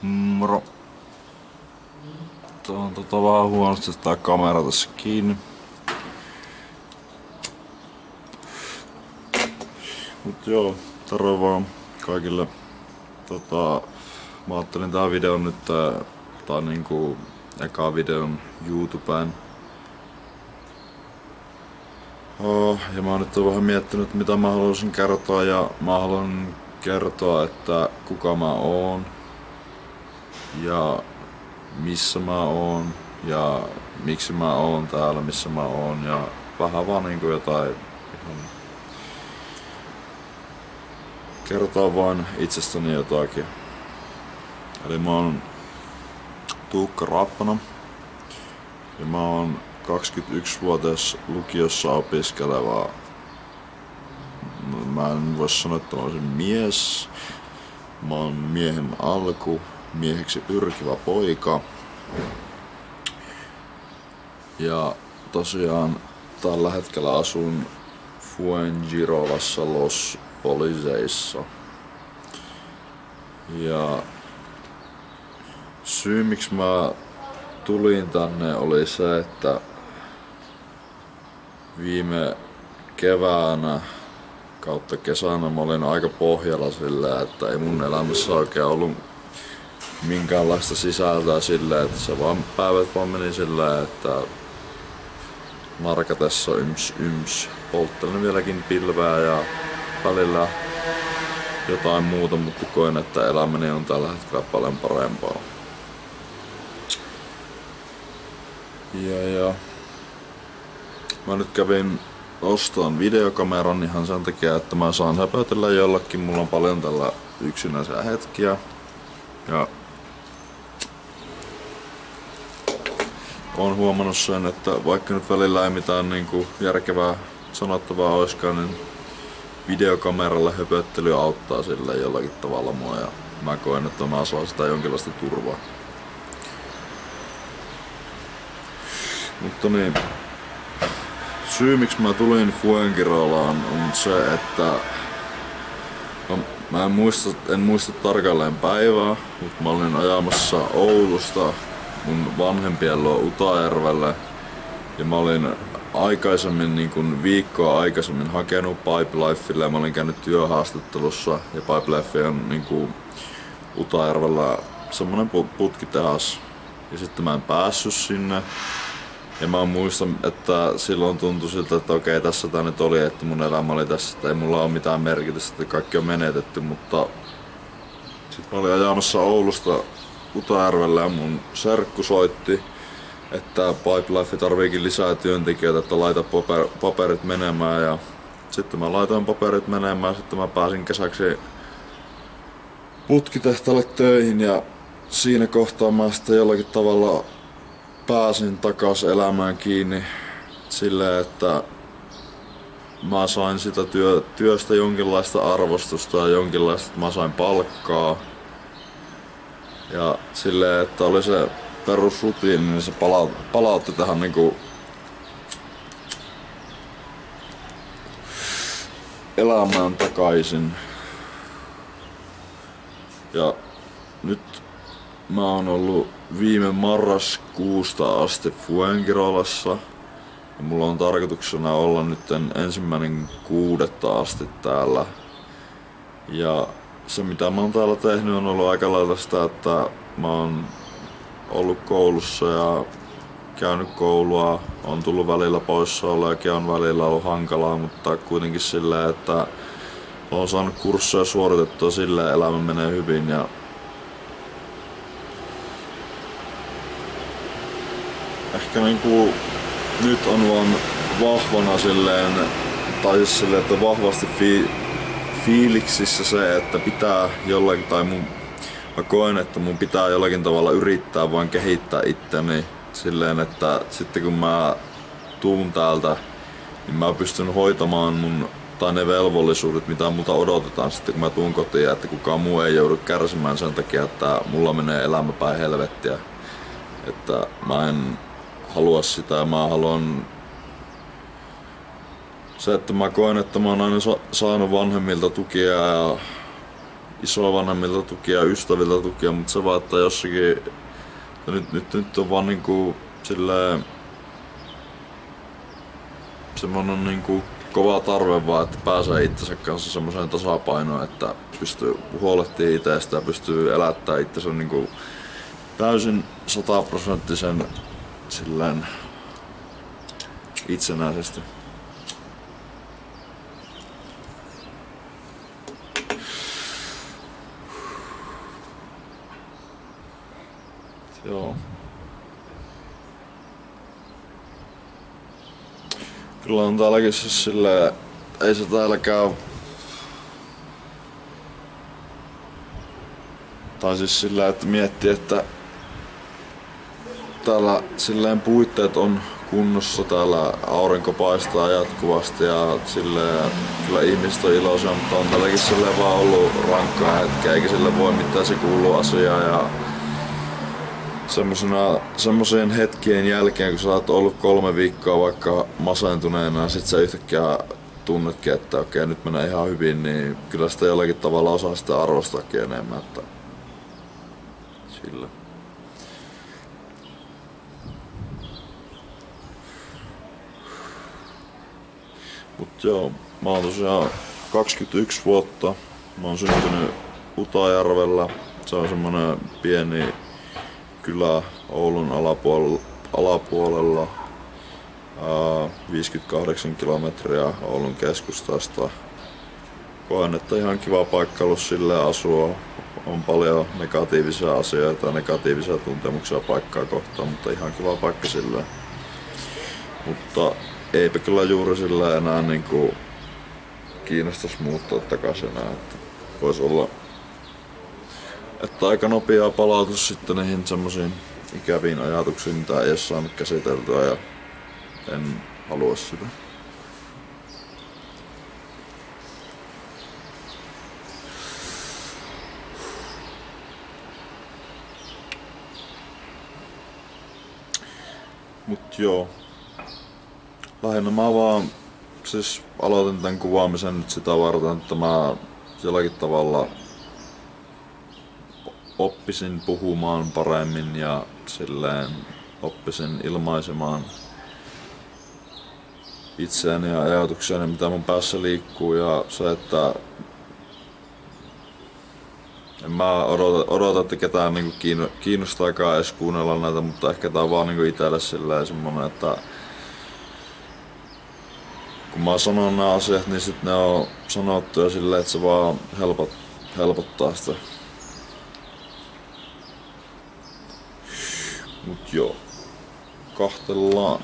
Moro. Tää on vähän huonosti tää kamera tässä kiinni. Mut joo, terve vaan kaikille. Mä ajattelin tää video nyt tää niinku eka videon YouTubeen. Ja mä oon nyt vähän miettinyt mitä mä haluaisin kertoa ja mä haluan kertoa, että kuka mä oon ja missä mä oon ja miksi mä oon täällä missä mä oon ja vähän vaan niinku jotain ihan kertoa vaan itsestäni jotakin. Eli mä oon Tuukka Rappana ja mä oon 21-vuotias lukiossa opiskeleva. Mä en voi sanoa, että mä olisin mies. Mä oon miehen alku, mieheksi pyrkivä poika. Ja tosiaan tällä hetkellä asun Fuengirolassa Los Poliseissa. Ja syy miksi mä tulin tänne oli se, että viime keväänä kautta kesänä mä olin aika pohjalla sillä, että ei mun elämässä oikein ollut minkäänlaista sisältöä sillä, että se vaan päivät vaan meni sillä, että narkatessa yms. Polttelin vieläkin pilveä ja välillä jotain muuta, mutta koin, että elämäni on tällä hetkellä paljon parempaa. Ja mä nyt kävin ostamaan videokameran ihan sen takia, että mä saan höpötellä jollakin. Mulla on paljon tällä yksinäisiä hetkiä. Ja oon huomannut sen, että vaikka nyt välillä ei mitään niinku järkevää sanottavaa oiskaan, niin videokameralla höpöttely auttaa sille jollakin tavalla mua ja mä koen, että mä saan sitä jonkinlaista turvaa. Mutta niin, syy miksi mä tulin Fuengirolaan on se, että mä en muista tarkalleen päivää, mutta mä olin ajamassa Oulusta mun vanhempien luo Utajärvelle ja mä olin aikaisemmin, niin kuin viikkoa aikaisemmin hakenut Pipelifelle ja mä olin käynyt työhaastattelussa ja Pipelife on niin kuin Utajärvellä semmonen putkitehas ja sitten mä en päässyt sinne. Ja mä muistan, että silloin tuntui siltä, että okei, tässä tää nyt oli, että mun elämä oli tässä, että ei mulla ole mitään merkitystä, että kaikki on menetetty, mutta sit mä olin ajamassa Oulusta Utajärvelle ja mun serkku soitti, että Pipelife tarviikin lisää työntekijöitä, että laita paperit menemään ja sitten mä laitoin paperit menemään ja sitten mä pääsin kesäksi putkitehtaalle töihin ja siinä kohtaa mä sitten jollakin tavalla pääsin takas elämään kiinni silleen, että mä sain sitä työstä jonkinlaista arvostusta ja jonkinlaista, että mä sain palkkaa. Ja silleen, että oli se perusrutiini, niin se palautti tähän niinku elämään takaisin. Ja nyt mä oon ollut viime marraskuusta asti Fuengirolassa ja mulla on tarkoituksena olla nyt 1.6. asti täällä. Ja se mitä mä oon täällä tehnyt on ollut aika lailla sitä, että mä oon ollut koulussa ja käynyt koulua, on tullut välillä poissaolojakin, on välillä ollut hankalaa, mutta kuitenkin silleen, että oon saanut kursseja suoritettua silleen, elämä menee hyvin ja ehkä niinku nyt on vaan vahvana silleen, tai siis silleen, että vahvasti fiiliksissä se, että pitää jollakin, tai mä koen, että mun pitää jollakin tavalla yrittää vaan kehittää itteni silleen, että sitten kun mä tuun täältä, niin mä pystyn hoitamaan tai ne velvollisuudet, mitä multa odotetaan sitten kun mä tuun kotiin, että kukaan muu ei joudu kärsimään sen takia, että mulla menee elämä päin helvettiä. Että mä en halua sitä ja mä haluan se, että mä koen, että mä oon aina saanut vanhemmilta tukia ja isovanhemmilta tukia, ystäviltä tukia, mutta se vaan, että jossakin nyt on vaan niinku silleen semmonen niinku kova tarve vaan, että pääsee itsensä kanssa semmoiseen tasapainoon, että pystyy huolehtimaan itsestä ja pystyy elättämään itsensä niinku täysin 100% silleen itsenäisesti. Joo. Kyllä on täälläkin siis silleen, ei se täälläkään. Tai siis sillä, että miettii, että täällä silleen puitteet on kunnossa, täällä aurinko paistaa jatkuvasti ja silleen kyllä ihmiset on iloisia, mutta on täälläkin silleen vaan ollut rankkaa hetkeä, eikä sille voi mitään, se kuuluu asiaan ja semmosien hetkien jälkeen, kun sä oot ollut 3 viikkoa vaikka masentuneena ja sit sä yhtäkkiä tunnetkin, että okei, nyt menee ihan hyvin, niin kyllä sitä jollakin tavalla osaa sitä arvostaakin enemmän, että sillä. Mut joo, mä oon tosiaan 21 vuotta. Mä oon syntynyt Utajärvellä. Se on semmonen pieni kylä Oulun alapuolella. 58 kilometriä Oulun keskustasta. Koen, että ihan kiva paikka ollut silleen asua. On paljon negatiivisia asioita ja negatiivisia tuntemuksia paikkaa kohtaan, mutta ihan kiva paikka silleen. Mutta eipä kyllä juuri sillä enää niinku kiinnostais muuttaa takaisin enää, että vois olla, että aika nopea palautus sitten niihin semmosiin ikäviin ajatuksiin, mitä ei oo saanut käsiteltyä ja en halua sitä. Mut joo. Lähinnä mä vaan siis aloitin tän kuvaamisen nyt sitä varten, että mä jollakin tavalla oppisin puhumaan paremmin ja silleen oppisin ilmaisemaan itseäni ja ajatuksiani, mitä mun päässä liikkuu ja se, että en mä odota, että ketään niinku kiinnostaakaan edes kuunnella näitä, mutta ehkä tää on vaan niinku itelle silleen semmonen, että kun mä sanon nämä asiat, niin sit ne on sanottu jo silleen, että se vaan helpottaa sitä. Mut joo, kahtellaan.